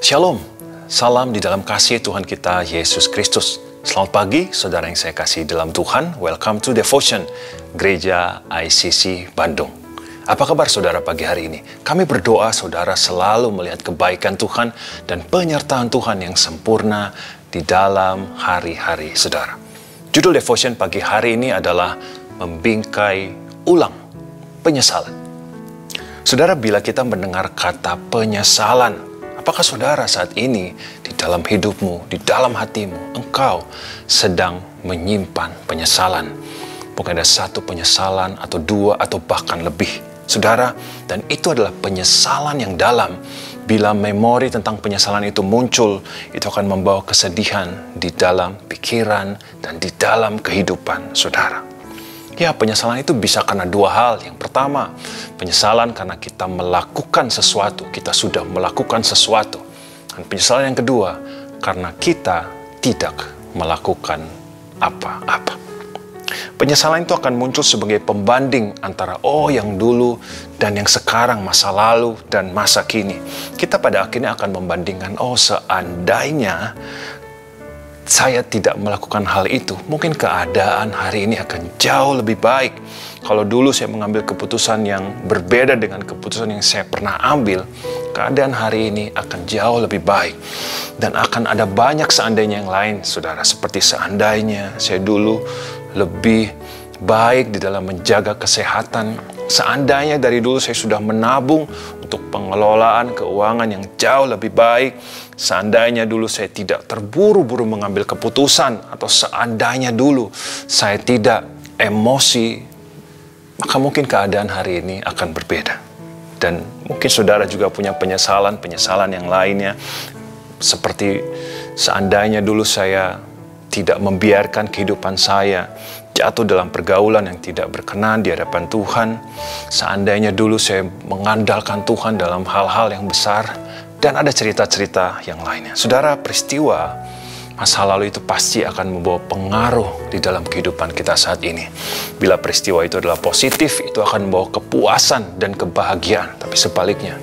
Shalom, salam di dalam kasih Tuhan kita Yesus Kristus. Selamat pagi, saudara yang saya kasih dalam Tuhan. Welcome to Devotion, Gereja ICC Bandung. Apa kabar saudara pagi hari ini? Kami berdoa saudara selalu melihat kebaikan Tuhan dan penyertaan Tuhan yang sempurna di dalam hari-hari saudara. Judul Devotion pagi hari ini adalah membingkai ulang penyesalan. Saudara, bila kita mendengar kata penyesalan, apakah saudara saat ini di dalam hidupmu, di dalam hatimu, engkau sedang menyimpan penyesalan? Mungkin ada satu penyesalan atau dua atau bahkan lebih, saudara. Dan itu adalah penyesalan yang dalam. Bila memori tentang penyesalan itu muncul, itu akan membawa kesedihan di dalam pikiran dan di dalam kehidupan saudara. Ya, penyesalan itu bisa karena dua hal. Yang pertama, penyesalan karena kita melakukan sesuatu, kita sudah melakukan sesuatu. Dan penyesalan yang kedua, karena kita tidak melakukan apa-apa. Penyesalan itu akan muncul sebagai pembanding antara yang dulu dan yang sekarang, masa lalu dan masa kini. Kita pada akhirnya akan membandingkan, seandainya saya tidak melakukan hal itu, mungkin keadaan hari ini akan jauh lebih baik. Kalau dulu saya mengambil keputusan yang berbeda dengan keputusan yang saya pernah ambil, keadaan hari ini akan jauh lebih baik. Dan akan ada banyak seandainya yang lain, saudara. Seperti seandainya saya dulu lebih baik di dalam menjaga kesehatan. Seandainya dari dulu saya sudah menabung untuk pengelolaan keuangan yang jauh lebih baik. Seandainya dulu saya tidak terburu-buru mengambil keputusan, atau seandainya dulu saya tidak emosi, maka mungkin keadaan hari ini akan berbeda. Dan mungkin saudara juga punya penyesalan yang lainnya. Seperti seandainya dulu saya tidak membiarkan kehidupan saya jatuh dalam pergaulan yang tidak berkenan di hadapan Tuhan. Seandainya dulu saya mengandalkan Tuhan dalam hal-hal yang besar. Dan ada cerita-cerita yang lainnya. Saudara, peristiwa masa lalu itu pasti akan membawa pengaruh di dalam kehidupan kita saat ini. Bila peristiwa itu adalah positif, itu akan membawa kepuasan dan kebahagiaan. Tapi sebaliknya,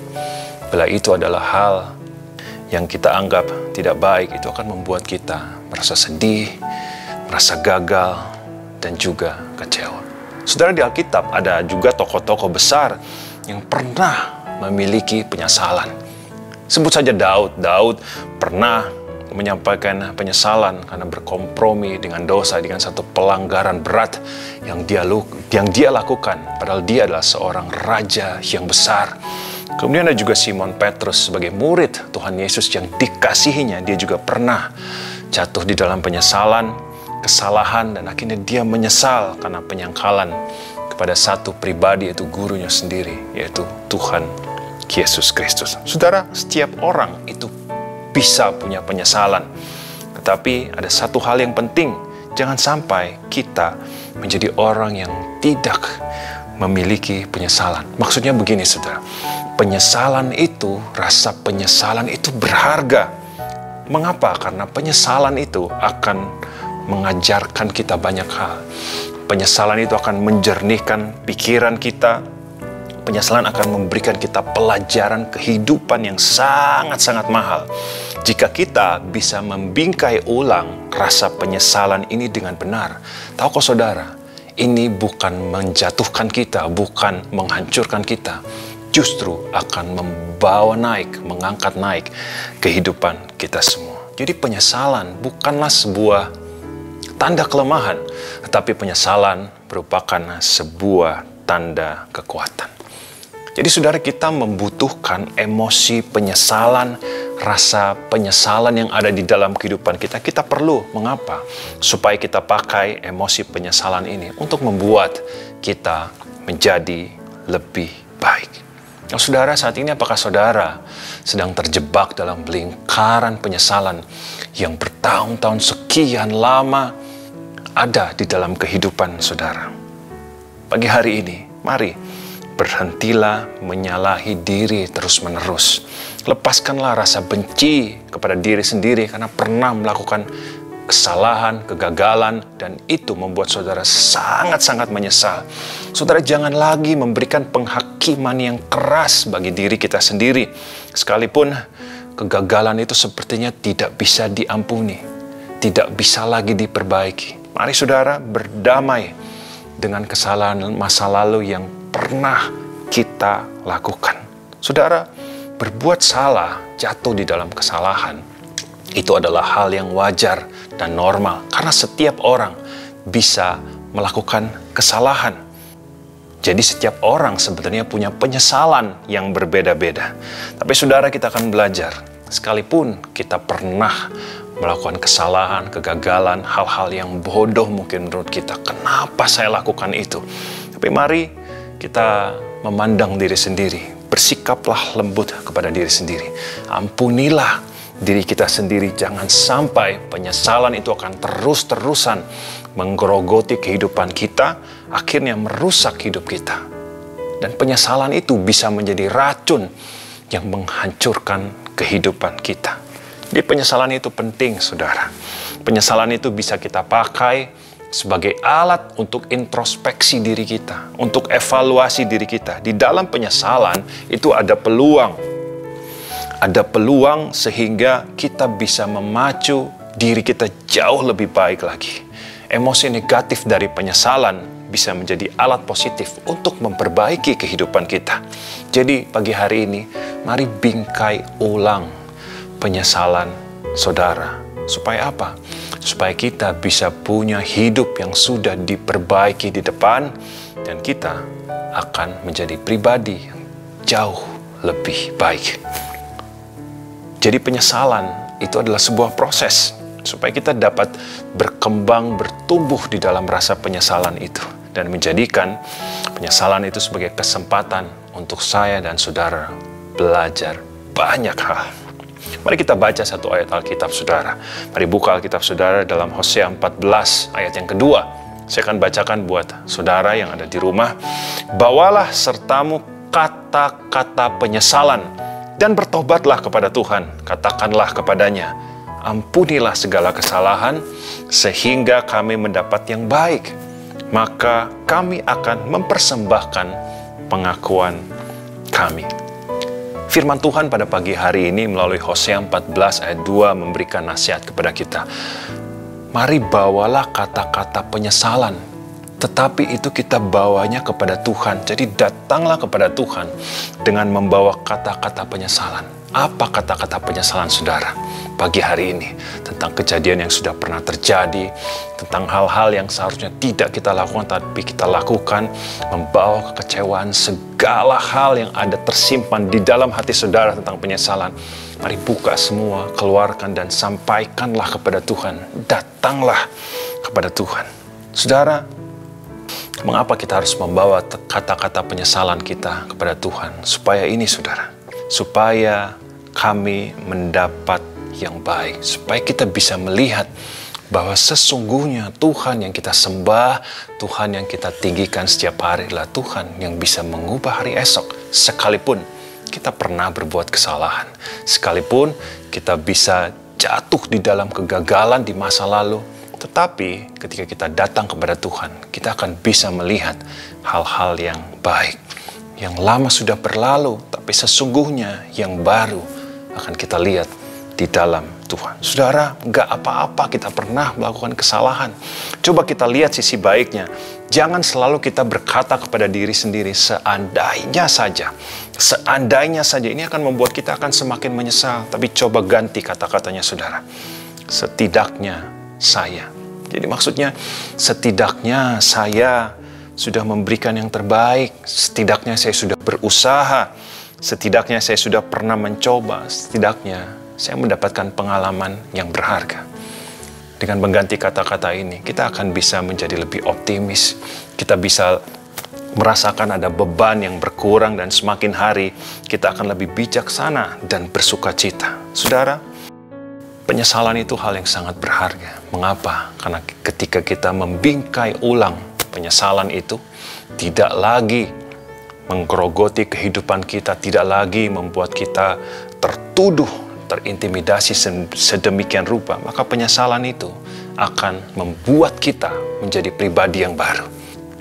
bila itu adalah hal yang kita anggap tidak baik, itu akan membuat kita merasa sedih, merasa gagal, dan juga kecewa. Saudara, di Alkitab ada juga tokoh-tokoh besar yang pernah memiliki penyesalan. Sebut saja Daud. Daud pernah menyampaikan penyesalan karena berkompromi dengan dosa, dengan satu pelanggaran berat yang dia lakukan. Padahal dia adalah seorang raja yang besar. Kemudian ada juga Simon Petrus sebagai murid Tuhan Yesus yang dikasihinya. Dia juga pernah jatuh di dalam penyesalan, kesalahan, dan akhirnya dia menyesal karena penyangkalan kepada satu pribadi, yaitu gurunya sendiri, yaitu Tuhan Yesus Kristus. Saudara, setiap orang itu bisa punya penyesalan. Tetapi ada satu hal yang penting, jangan sampai kita menjadi orang yang tidak memiliki penyesalan. Maksudnya begini, saudara. Penyesalan itu, rasa penyesalan itu berharga. Mengapa? Karena penyesalan itu akan mengajarkan kita banyak hal. Penyesalan itu akan menjernihkan pikiran kita. Penyesalan akan memberikan kita pelajaran kehidupan yang sangat-sangat mahal. Jika kita bisa membingkai ulang rasa penyesalan ini dengan benar. Tahukah saudara, ini bukan menjatuhkan kita, bukan menghancurkan kita. Justru akan membawa naik, mengangkat naik kehidupan kita semua. Jadi penyesalan bukanlah sebuah tanda kelemahan, tetapi penyesalan merupakan sebuah tanda kekuatan. Jadi saudara, kita membutuhkan emosi penyesalan, rasa penyesalan yang ada di dalam kehidupan kita. Kita perlu, mengapa? Supaya kita pakai emosi penyesalan ini untuk membuat kita menjadi lebih baik. Nah, saudara, saat ini apakah saudara sedang terjebak dalam lingkaran penyesalan yang bertahun-tahun sekian lama ada di dalam kehidupan saudara? Pagi hari ini, mari berhentilah menyalahi diri terus-menerus. Lepaskanlah rasa benci kepada diri sendiri karena pernah melakukan kesalahan, kegagalan, dan itu membuat saudara sangat-sangat menyesal. Saudara, jangan lagi memberikan penghakiman yang keras bagi diri kita sendiri. Sekalipun kegagalan itu sepertinya tidak bisa diampuni, tidak bisa lagi diperbaiki. Mari saudara berdamai dengan kesalahan masa lalu yang pernah kita lakukan. Saudara, berbuat salah, jatuh di dalam kesalahan, itu adalah hal yang wajar dan normal. Karena setiap orang bisa melakukan kesalahan. Jadi setiap orang sebenarnya punya penyesalan yang berbeda-beda. Tapi saudara, kita akan belajar. Sekalipun kita pernah melakukan kesalahan, kegagalan, hal-hal yang bodoh mungkin menurut kita. Kenapa saya lakukan itu? Tapi mari kita memandang diri sendiri. Bersikaplah lembut kepada diri sendiri. Ampunilah diri kita sendiri. Jangan sampai penyesalan itu akan terus-terusan menggerogoti kehidupan kita, akhirnya merusak hidup kita. Dan penyesalan itu bisa menjadi racun yang menghancurkan kehidupan kita. Jadi penyesalan itu penting, saudara. Penyesalan itu bisa kita pakai sebagai alat untuk introspeksi diri kita, untuk evaluasi diri kita. Di dalam penyesalan itu ada peluang. Ada peluang sehingga kita bisa memacu diri kita jauh lebih baik lagi. Emosi negatif dari penyesalan bisa menjadi alat positif untuk memperbaiki kehidupan kita. Jadi pagi hari ini, mari bingkai ulang penyesalan saudara. Supaya apa? Supaya kita bisa punya hidup yang sudah diperbaiki di depan, dan kita akan menjadi pribadi yang jauh lebih baik. Jadi penyesalan itu adalah sebuah proses supaya kita dapat berkembang, bertumbuh di dalam rasa penyesalan itu, dan menjadikan penyesalan itu sebagai kesempatan untuk saya dan saudara belajar banyak hal. Mari kita baca satu ayat Alkitab saudara. Mari buka Alkitab saudara dalam Hosea 14 ayat yang kedua. Saya akan bacakan buat saudara yang ada di rumah. Bawalah sertamu kata-kata penyesalan dan bertobatlah kepada Tuhan. Katakanlah kepadanya, ampunilah segala kesalahan sehingga kami mendapat yang baik. Maka kami akan mempersembahkan pengakuan kami. Firman Tuhan pada pagi hari ini melalui Hosea 14 ayat 2 memberikan nasihat kepada kita. Mari bawalah kata-kata penyesalan, tetapi itu kita bawanya kepada Tuhan. Jadi datanglah kepada Tuhan dengan membawa kata-kata penyesalan. Apa kata-kata penyesalan saudara pagi hari ini? Tentang kejadian yang sudah pernah terjadi, tentang hal-hal yang seharusnya tidak kita lakukan tapi kita lakukan, membawa kekecewaan, segala hal yang ada tersimpan di dalam hati saudara tentang penyesalan. Mari buka semua, keluarkan dan sampaikanlah kepada Tuhan. Datanglah kepada Tuhan. Saudara, mengapa kita harus membawa kata-kata penyesalan kita kepada Tuhan? Supaya ini saudara, supaya kami mendapat yang baik, supaya kita bisa melihat bahwa sesungguhnya Tuhan yang kita sembah, Tuhan yang kita tinggikan setiap hari adalah Tuhan yang bisa mengubah hari esok. Sekalipun kita pernah berbuat kesalahan, sekalipun kita bisa jatuh di dalam kegagalan di masa lalu, tetapi ketika kita datang kepada Tuhan, kita akan bisa melihat hal-hal yang baik. Yang lama sudah berlalu, tapi sesungguhnya yang baru akan kita lihat di dalam Tuhan. Saudara, nggak apa-apa kita pernah melakukan kesalahan. Coba kita lihat sisi baiknya. Jangan selalu kita berkata kepada diri sendiri, seandainya saja. Seandainya saja, ini akan membuat kita akan semakin menyesal. Tapi coba ganti kata-katanya saudara. Setidaknya saya. Jadi maksudnya, setidaknya saya sudah memberikan yang terbaik, setidaknya saya sudah berusaha, setidaknya saya sudah pernah mencoba, setidaknya saya mendapatkan pengalaman yang berharga. Dengan mengganti kata-kata ini, kita akan bisa menjadi lebih optimis, kita bisa merasakan ada beban yang berkurang, dan semakin hari kita akan lebih bijaksana dan bersuka cita. Saudara, penyesalan itu hal yang sangat berharga. Mengapa? Karena ketika kita membingkai ulang penyesalan itu, tidak lagi menggerogoti kehidupan kita, tidak lagi membuat kita tertuduh, terintimidasi sedemikian rupa, maka penyesalan itu akan membuat kita menjadi pribadi yang baru.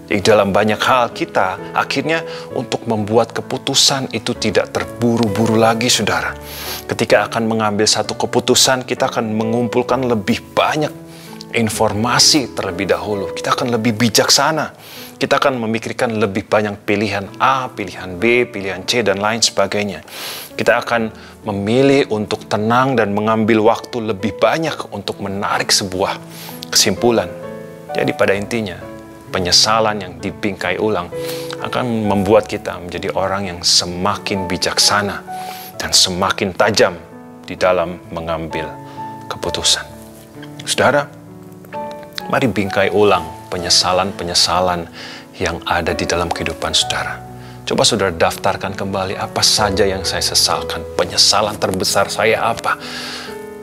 Jadi dalam banyak hal kita akhirnya untuk membuat keputusan itu tidak terburu-buru lagi, saudara. Ketika akan mengambil satu keputusan, kita akan mengumpulkan lebih banyak informasi terlebih dahulu. Kita akan lebih bijaksana. Kita akan memikirkan lebih banyak pilihan A, pilihan B, pilihan C, dan lain sebagainya. Kita akan memilih untuk tenang dan mengambil waktu lebih banyak untuk menarik sebuah kesimpulan. Jadi pada intinya, penyesalan yang dibingkai ulang akan membuat kita menjadi orang yang semakin bijaksana dan semakin tajam di dalam mengambil keputusan. Saudara, mari bingkai ulang penyesalan-penyesalan yang ada di dalam kehidupan saudara. Coba saudara daftarkan kembali apa saja yang saya sesalkan. Penyesalan terbesar saya apa?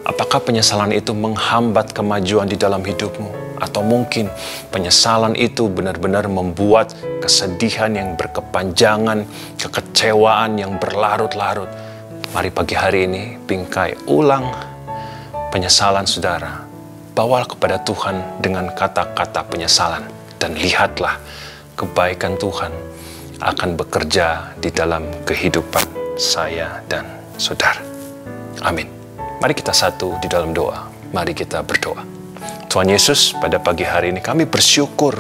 Apakah penyesalan itu menghambat kemajuan di dalam hidupmu? Atau mungkin penyesalan itu benar-benar membuat kesedihan yang berkepanjangan, kekecewaan yang berlarut-larut. Mari pagi hari ini bingkai ulang penyesalan saudara. Bawalah kepada Tuhan dengan kata-kata penyesalan. Dan lihatlah kebaikan Tuhan akan bekerja di dalam kehidupan saya dan saudara. Amin. Mari kita satu di dalam doa. Mari kita berdoa. Tuhan Yesus, pada pagi hari ini kami bersyukur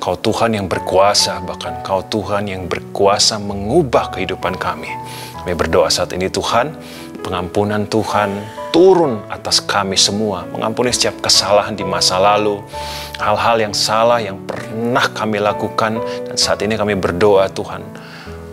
Kau Tuhan yang berkuasa, bahkan Kau Tuhan yang berkuasa mengubah kehidupan kami. Kami berdoa saat ini Tuhan, pengampunan Tuhan turun atas kami semua. Mengampuni setiap kesalahan di masa lalu, hal-hal yang salah yang pernah kami lakukan. Dan saat ini kami berdoa Tuhan,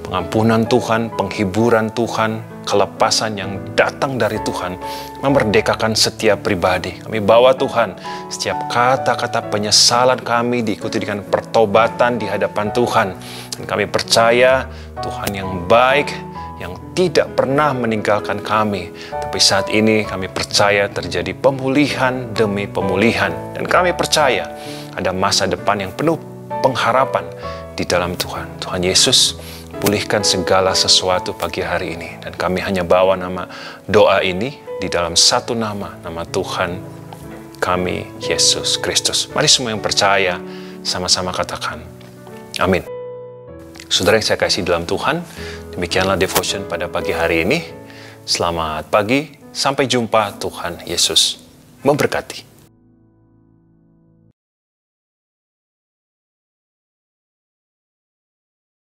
pengampunan Tuhan, penghiburan Tuhan, kelepasan yang datang dari Tuhan, memerdekakan setiap pribadi. Kami bawa Tuhan, setiap kata-kata penyesalan kami diikuti dengan pertobatan di hadapan Tuhan. Dan kami percaya Tuhan yang baik, yang tidak pernah meninggalkan kami. Tapi saat ini kami percaya terjadi pemulihan demi pemulihan. Dan kami percaya ada masa depan yang penuh pengharapan di dalam Tuhan. Tuhan Yesus, pulihkan segala sesuatu pagi hari ini. Dan kami hanya bawa nama doa ini di dalam satu nama Tuhan kami, Yesus Kristus. Mari semua yang percaya sama-sama katakan, amin. Saudara yang saya kasih dalam Tuhan, demikianlah devotion pada pagi hari ini. Selamat pagi, sampai jumpa. Tuhan Yesus memberkati.